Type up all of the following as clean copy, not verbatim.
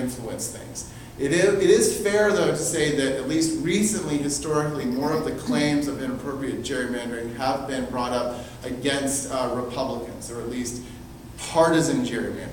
influence things. It is fair, though, to say that at least recently, historically, more of the claims of inappropriate gerrymandering have been brought up against Republicans, or at least partisan gerrymandering.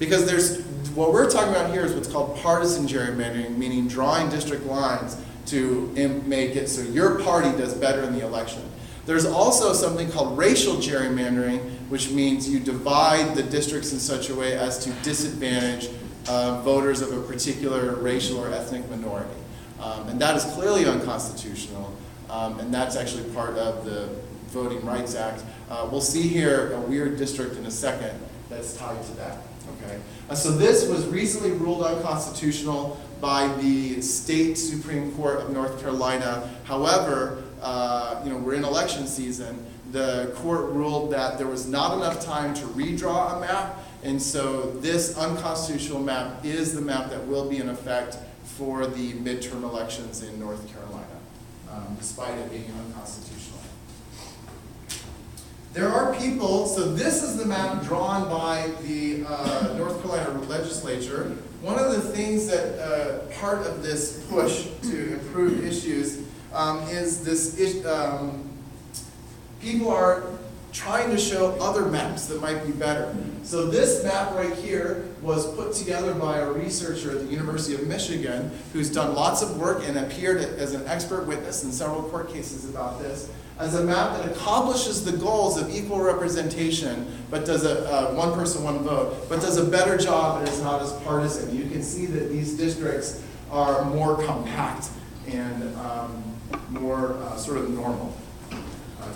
Because what we're talking about here is what's called partisan gerrymandering, meaning drawing district lines to make it so your party does better in the election. There's also something called racial gerrymandering, which means you divide the districts in such a way as to disadvantage voters of a particular racial or ethnic minority. And that is clearly unconstitutional, and that's actually part of the Voting Rights Act. We'll see here a weird district in a second that's tied to that. Okay. So this was recently ruled unconstitutional by the state Supreme Court of North Carolina. However, we're in election season. The court ruled that there was not enough time to redraw a map, and so this unconstitutional map is the map that will be in effect for the midterm elections in North Carolina, despite it being unconstitutional. There are people, so this is the map drawn by the North Carolina legislature. One of the things that part of this push to improve issues is this, people are trying to show other maps that might be better. So this map right here was put together by a researcher at the University of Michigan who's done lots of work and appeared as an expert witness in several court cases about this, as a map that accomplishes the goals of equal representation, but does one person, one vote, but does a better job and is not as partisan. You can see that these districts are more compact and more sort of normal.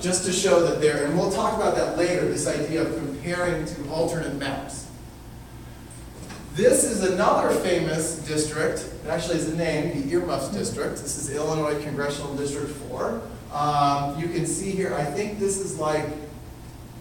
Just to show that they're, and we'll talk about that later, this idea of comparing to alternate maps. This is another famous district. It actually has a name, the Earmuffs District. This is Illinois Congressional District 4. You can see here, I think this is like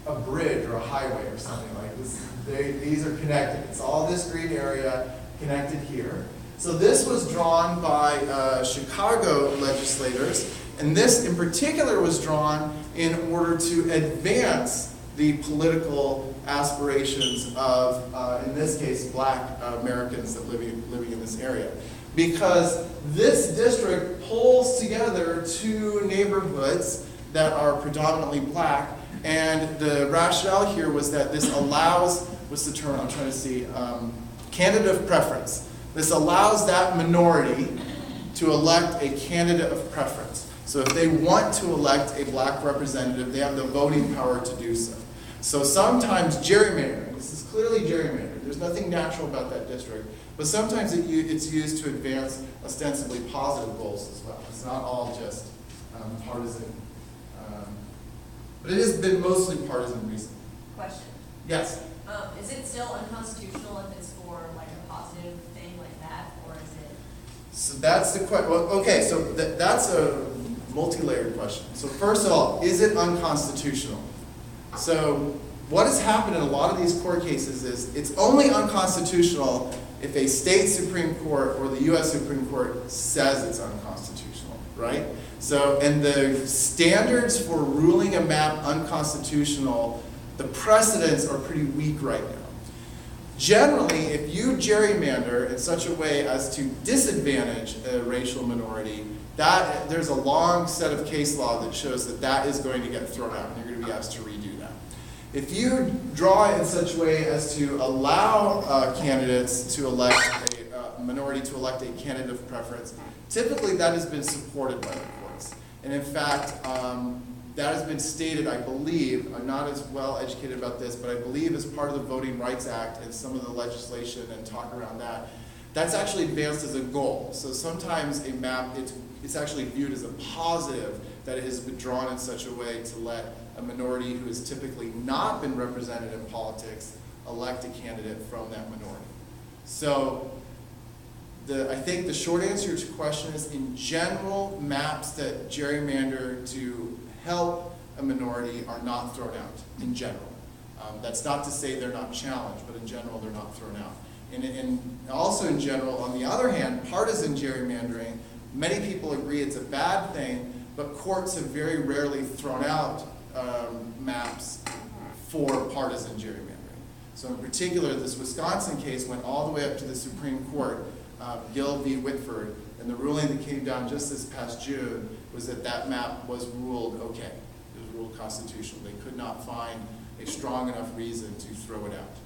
a bridge or a highway or something like this. These are connected. It's all this green area connected here. So this was drawn by Chicago legislators, and this in particular was drawn in order to advance the political aspirations of, in this case, black Americans that living in this area. Because this district pulls together two neighborhoods that are predominantly black, and the rationale here was that this allows, what's the term I'm trying to see, candidate of preference. This allows that minority to elect a candidate of preference. So if they want to elect a black representative, they have the voting power to do so. So sometimes gerrymandering, this is clearly gerrymandering, there's nothing natural about that district, but sometimes it's used to advance ostensibly positive goals as well. It's not all just partisan, but it has been mostly partisan recently. Question. Yes? Is it still unconstitutional if it's for like a positive thing like that, or is it? So that's the question. Well, okay, so that's a multi-layered question. So first of all, is it unconstitutional? So what has happened in a lot of these court cases is it's only unconstitutional if a state Supreme Court or the U.S. Supreme Court says it's unconstitutional, right? So, and the standards for ruling a map unconstitutional, the precedents are pretty weak right now. Generally, if you gerrymander in such a way as to disadvantage a racial minority, there's a long set of case law that shows that that is going to get thrown out and you're going to be asked to redo that. If you draw it in such a way as to allow candidates to elect a minority to elect a candidate of preference, typically that has been supported by the courts. And in fact, that has been stated, I believe, I'm not as well educated about this, but I believe as part of the Voting Rights Act and some of the legislation and talk around that, that's actually advanced as a goal. So sometimes a map, it's actually viewed as a positive that it has been drawn in such a way to let a minority who has typically not been represented in politics elect a candidate from that minority. So I think the short answer to your question is, in general, maps that gerrymander to help a minority are not thrown out, in general. That's not to say they're not challenged, but in general, they're not thrown out. And also in general, on the other hand, partisan gerrymandering, many people agree it's a bad thing, but courts have very rarely thrown out maps for partisan gerrymandering. So in particular, this Wisconsin case went all the way up to the Supreme Court, Gill v. Whitford, and the ruling that came down just this past June was that that map was ruled okay. It was ruled constitutional. They could not find a strong enough reason to throw it out.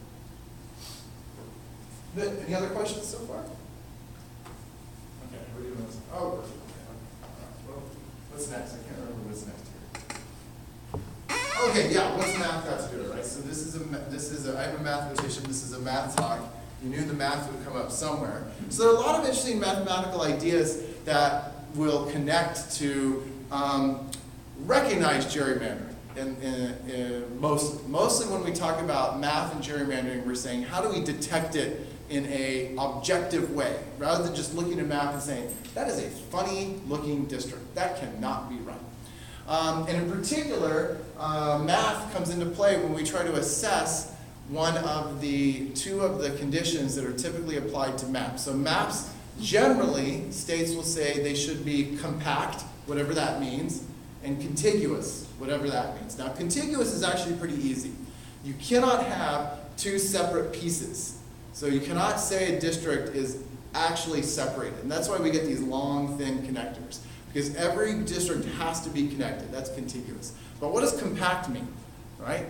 Any other questions so far? Okay, we're doing this. Oh, okay. Well, what's next? I can't remember what's next here. Okay, yeah, what's math got to do with it, right? So I have a mathematician, this is a math talk. You knew the math would come up somewhere. So there are a lot of interesting mathematical ideas that will connect to recognize gerrymandering. And mostly when we talk about math and gerrymandering, we're saying, how do we detect it in an objective way, rather than just looking at a map and saying, that is a funny looking district. That cannot be right. And in particular, math comes into play when we try to assess two of the conditions that are typically applied to maps. So maps, generally, states will say they should be compact, whatever that means, and contiguous, whatever that means. Now, contiguous is actually pretty easy. You cannot have two separate pieces. So you cannot say a district is actually separated. And that's why we get these long, thin connectors. Because every district has to be connected. That's contiguous. But what does compact mean, right?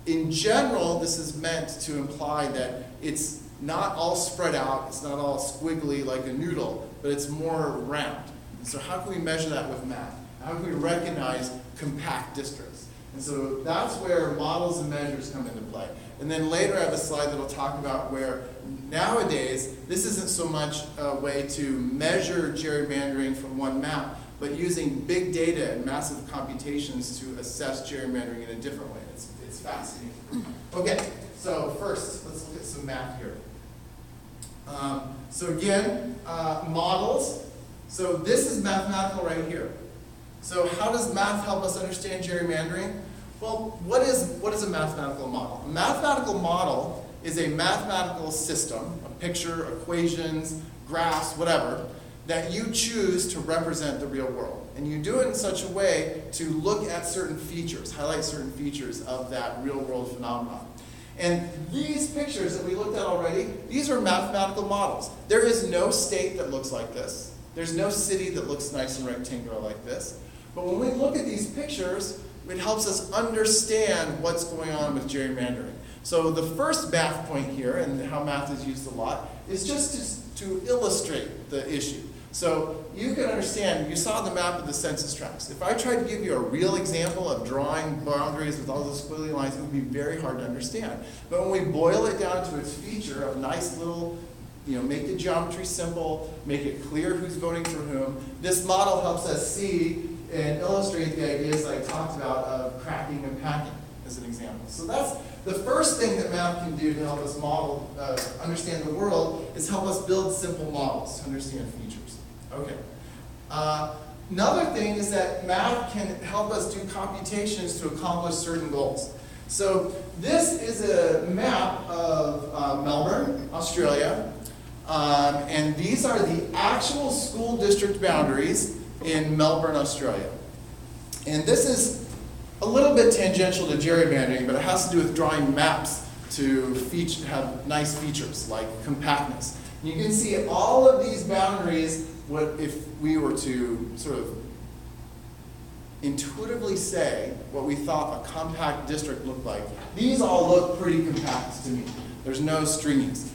In general, this is meant to imply that it's not all spread out, it's not all squiggly like a noodle, but it's more round. And so how can we measure that with math? How can we recognize compact districts? And so that's where models and measures come into play. And then later I have a slide that will talk about where nowadays this isn't so much a way to measure gerrymandering from one map, but using big data and massive computations to assess gerrymandering in a different way. It's fascinating. Okay, so first, let's look at some math here. So again, models. So this is mathematical right here. So how does math help us understand gerrymandering? Well, what is a mathematical model? A mathematical model is a mathematical system, a picture, equations, graphs, whatever, that you choose to represent the real world. And you do it in such a way to look at certain features, highlight certain features of that real world phenomenon. And these pictures that we looked at already, these are mathematical models. There is no state that looks like this. There's no city that looks nice and rectangular like this. But when we look at these pictures, it helps us understand what's going on with gerrymandering. So the first math point here, and how math is used a lot, is just to illustrate the issue. So you can understand, you saw the map of the census tracts. If I tried to give you a real example of drawing boundaries with all those squiggly lines, it would be very hard to understand. But when we boil it down to its feature of nice little, make the geometry simple, make it clear who's voting for whom, this model helps us see and illustrate the ideas I talked about of cracking and packing as an example. So that's the first thing that math can do to help us model, understand the world, is help us build simple models to understand features. Okay. Another thing is that math can help us do computations to accomplish certain goals. So this is a map of Melbourne, Australia, and these are the actual school district boundaries in Melbourne, Australia. And this is a little bit tangential to gerrymandering, but it has to do with drawing maps to have nice features like compactness. And you can see all of these boundaries, if we were to sort of intuitively say what we thought a compact district looked like. These all look pretty compact to me. There's no stringiness.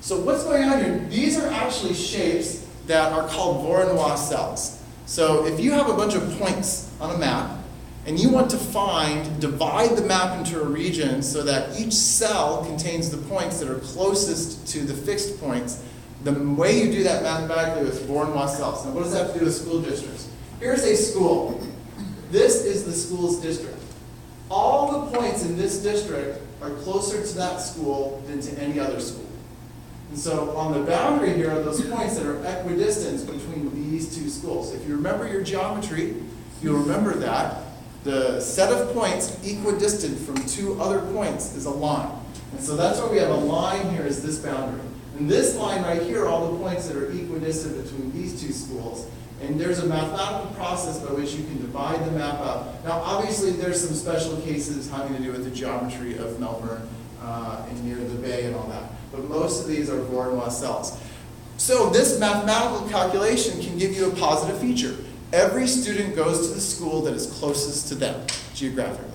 So what's going on here? These are actually shapes that are called Voronoi cells. So if you have a bunch of points on a map, and you want to divide the map into a region so that each cell contains the points that are closest to the fixed points, the way you do that mathematically is Voronoi cells. Now what does that have to do with school districts? Here's a school. This is the school's district. All the points in this district are closer to that school than to any other school. And so on the boundary here are those points that are equidistant between these two schools. If you remember your geometry, you'll remember that the set of points equidistant from two other points is a line. And so that's why we have a line here is this boundary. And this line right here are all the points that are equidistant between these two schools. And there's a mathematical process by which you can divide the map up. Now obviously there's some special cases having to do with the geometry of Melbourne and near the bay and all that. But most of these are Voronoi cells. So this mathematical calculation can give you a positive feature. Every student goes to the school that is closest to them geographically.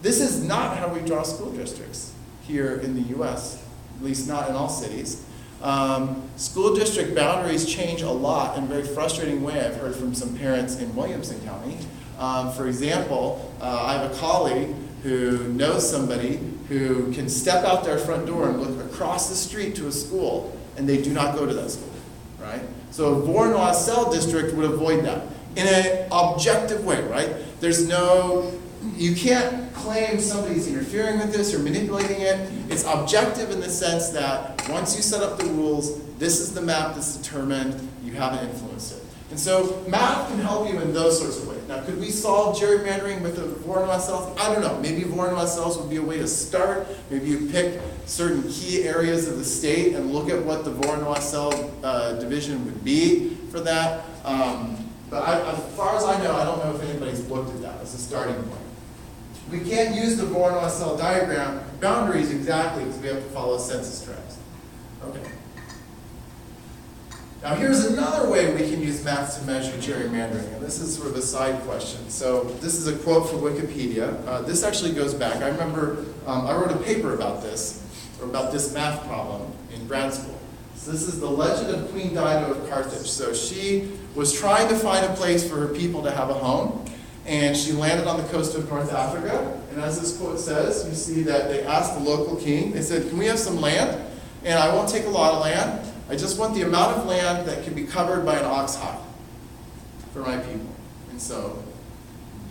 This is not how we draw school districts here in the US, at least not in all cities. School district boundaries change a lot in a very frustrating way. I've heard from some parents in Williamson County. For example, I have a colleague who knows somebody who can step out their front door and look across the street to a school, and they do not go to that school, right? So a Voronoi cell district would avoid that in an objective way, right? There's no, you can't claim somebody's interfering with this or manipulating it. It's objective in the sense that once you set up the rules, this is the map that's determined, you haven't influenced it. And so math can help you in those sorts of ways. Now, could we solve gerrymandering with the Voronoi cells? I don't know. Maybe Voronoi cells would be a way to start. Maybe you pick certain key areas of the state and look at what the Voronoi cell division would be for that. But as far as I know, I don't know if anybody's looked at that as a starting point. We can't use the Voronoi cell diagram boundaries exactly because we have to follow census tracts. Okay. Now here's another way we can use math to measure gerrymandering, and this is sort of a side question. So this is a quote from Wikipedia. This actually goes back. I remember I wrote a paper about this, or about this math problem in grad school. So this is the legend of Queen Dido of Carthage. So she was trying to find a place for her people to have a home, and she landed on the coast of North Africa. And as this quote says, you see that they asked the local king, they said, can we have some land? And I won't take a lot of land. I just want the amount of land that can be covered by an ox hide for my people. And so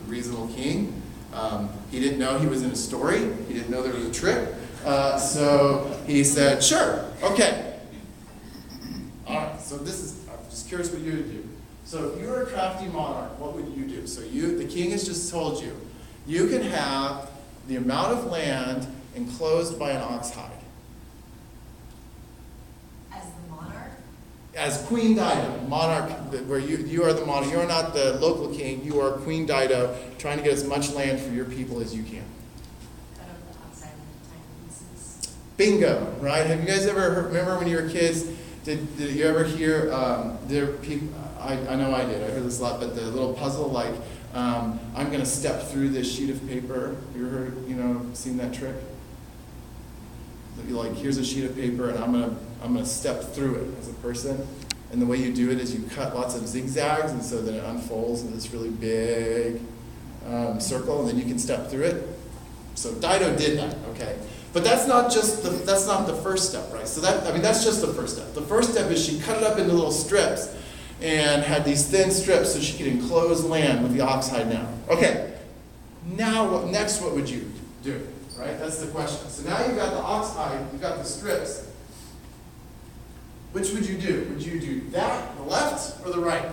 the reasonable king, he didn't know he was in a story. He didn't know there was a trick. So he said, sure, okay. All right, so this is, I'm just curious what you would do. So if you were a crafty monarch, what would you do? So the king has just told you, you can have the amount of land enclosed by an ox hide. As the monarch? As Queen Dido, monarch, where you are the monarch. You are not the local king. You are Queen Dido, trying to get as much land for your people as you can. Cut up the outside into tiny pieces. Bingo, right? Have you guys ever heard, remember when you were kids, did you ever hear there people, I know I did, I heard this a lot, but the little puzzle like, I'm going to step through this sheet of paper. You ever heard, seen that trick? Like, here's a sheet of paper, and I'm gonna step through it as a person. And the way you do it is you cut lots of zigzags, and so then it unfolds in this really big circle, and then you can step through it. So Dido did that, okay? But that's not the first step, right? So that's just the first step. The first step is she cut it up into little strips and had these thin strips so she could enclose land with the ox hide now. Okay, now what would you do? Right? That's the question. So now you've got the ox hide, you've got the strips. Which would you do? Would you do that, the left or the right?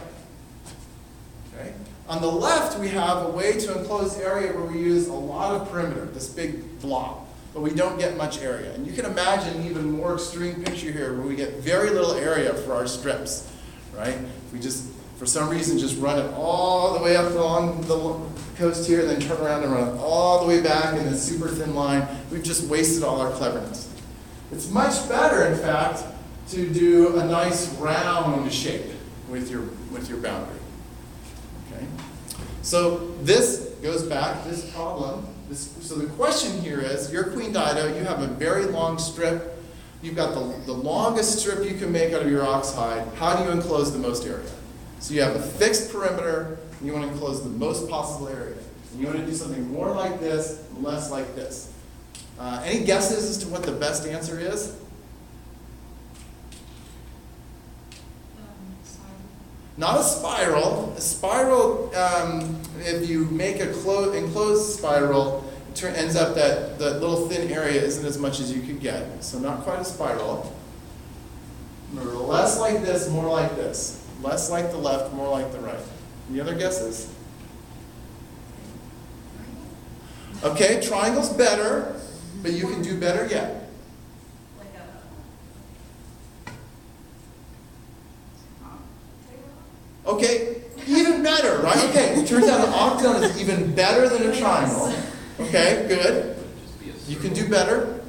Okay. On the left, we have a way to enclose area where we use a lot of perimeter, this big blob, but we don't get much area. And you can imagine an even more extreme picture here where we get very little area for our strips, right? If we just, for some reason, just run it all the way up along the coast here, then turn around and run it all the way back in this super thin line, we've just wasted all our cleverness. It's much better, in fact, to do a nice round shape with your boundary. Okay? So this goes back, this problem, so the question here is, you're Queen Dido, you have a very long strip, you've got the longest strip you can make out of your ox hide. How do you enclose the most area? So you have a fixed perimeter, and you want to enclose the most possible area. And you want to do something more like this, less like this. Any guesses as to what the best answer is? Not a spiral. A spiral, if you make a enclosed spiral, it ends up that the little thin area isn't as much as you could get. So not quite a spiral. Remember, less like this, more like this. Less like the left, more like the right. Any other guesses? Okay, triangle's better, but you can do better yet. Like a... Okay, even better, right? Okay, it turns out an octagon is even better than a triangle. Okay, good. You can do better.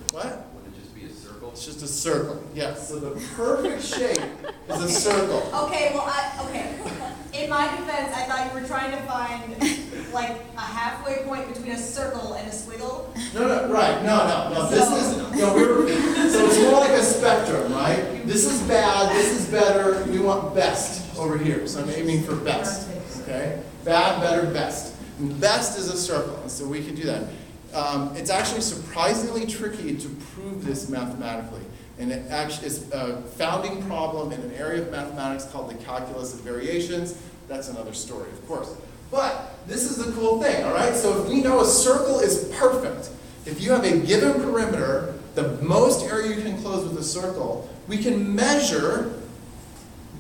It's just a circle. Yes. So the perfect shape is a circle. Okay, well, okay. In my defense, I thought you were trying to find like a halfway point between a circle and a squiggle. No, right. No. This is, so it's more like a spectrum, right? This is bad, this is better. We want best over here. So I'm aiming for best. Okay? Bad, better, best. And best is a circle, and so we can do that. It's actually surprisingly tricky to prove this mathematically. And it actually is a founding problem in an area of mathematics called the calculus of variations. That's another story, of course. But this is the cool thing, all right? So if we know a circle is perfect, if you have a given perimeter, the most area you can enclose with a circle, we can measure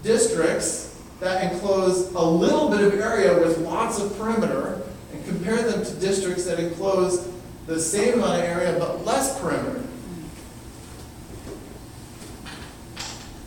districts that enclose a little bit of area with lots of perimeter and compare them to districts that enclose the same amount of area but less perimeter.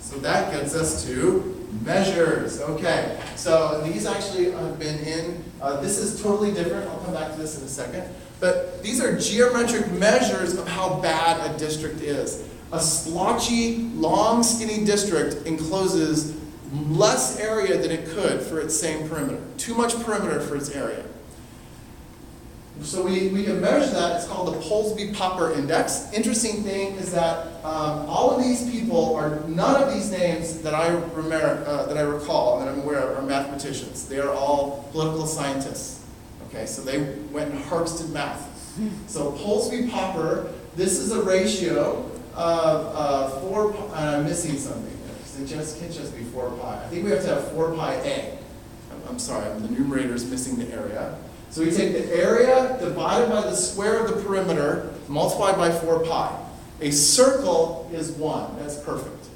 So that gets us to measures. Okay, so these actually have been in, this is totally different. I'll come back to this in a second. But these are geometric measures of how bad a district is. A splotchy, long, skinny district encloses less area than it could for its same perimeter. Too much perimeter for its area. So we can measure that. It's called the Polsby-Popper Index. Interesting thing is that all of these people are, none of these names that I recall, that I'm aware of, are mathematicians. They are all political scientists. Okay, so they went and harvested math. So Polsby-Popper, this is a ratio of 4 pi, and I'm missing something. It just can't just be 4 pi. I think we have to have 4 pi a. I'm sorry, the numerator is missing the area. So we take the area divided by the square of the perimeter, multiplied by 4 pi. A circle is 1. That's perfect.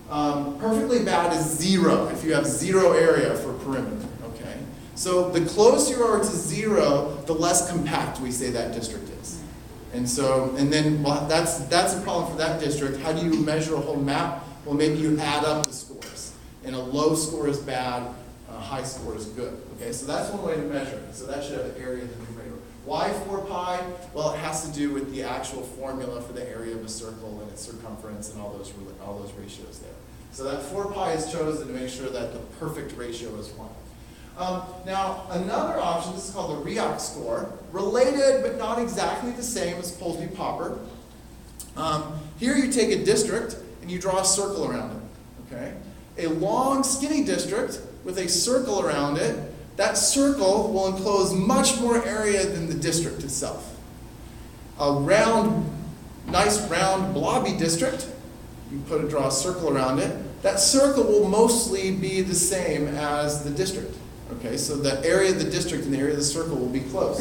Perfectly bad is 0, if you have 0 area for perimeter. Okay? So the closer you are to 0, the less compact we say that district is. And so, and then well, that's a problem for that district. How do you measure a whole map? Well, maybe you add up the scores. And a low score is bad, a high score is good. Okay, so that's one way to measure it. So that should have the area of the numerator. Why 4 pi? Well, it has to do with the actual formula for the area of a circle and its circumference and all those ratios there. So that 4 pi is chosen to make sure that the perfect ratio is 1. Now, another option, this is called the Rioch score, related but not exactly the same as Polsby-Popper. Here you take a district and you draw a circle around it. Okay? A long, skinny district with a circle around it, that circle will enclose much more area than the district itself. A round, nice round blobby district, you draw a circle around it, that circle will mostly be the same as the district. Okay, so the area of the district and the area of the circle will be close.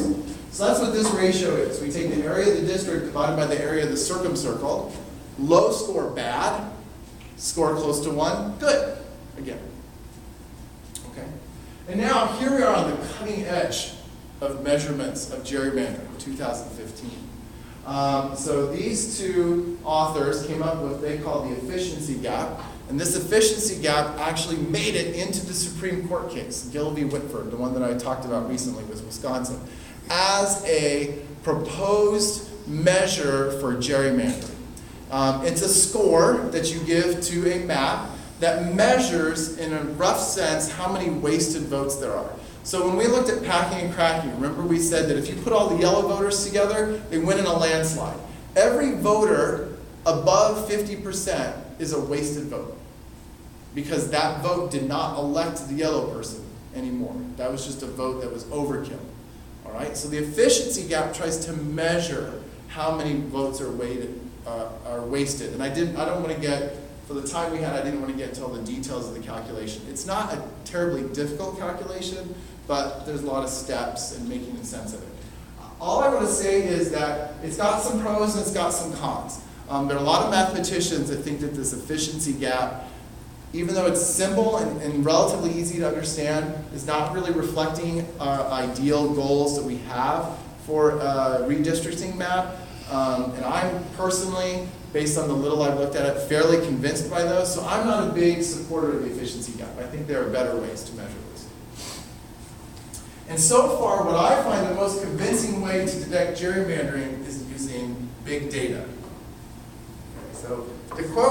So that's what this ratio is. We take the area of the district divided by the area of the circumcircle. Low score, bad. Score close to 1, good. Again. Okay. And now here we are on the cutting edge of measurements of gerrymandering, 2015. So these two authors came up with what they call the efficiency gap. And this efficiency gap actually made it into the Supreme Court case, Gill v. Whitford, the one that I talked about recently with Wisconsin, as a proposed measure for gerrymandering. It's a score that you give to a map that measures, in a rough sense, how many wasted votes there are. So when we looked at packing and cracking, remember we said that if you put all the yellow voters together, they win in a landslide. Every voter above 50% is a wasted vote, because that vote did not elect the yellow person anymore. That was just a vote that was overkill. All right. So the efficiency gap tries to measure how many votes are wasted. And I don't want to get, for the time we had, I didn't want to get into all the details of the calculation. It's not a terribly difficult calculation, but there's a lot of steps in making sense of it. All I want to say is that it's got some pros and it's got some cons. There are a lot of mathematicians that think that this efficiency gap, even though it's simple and relatively easy to understand, is not really reflecting our ideal goals that we have for a redistricting map. And I'm personally, based on the little I've looked at it, fairly convinced by those. So I'm not a big supporter of the efficiency gap. I think there are better ways to measure this. And so far, what I find the most convincing way to detect gerrymandering is using big data. So the quote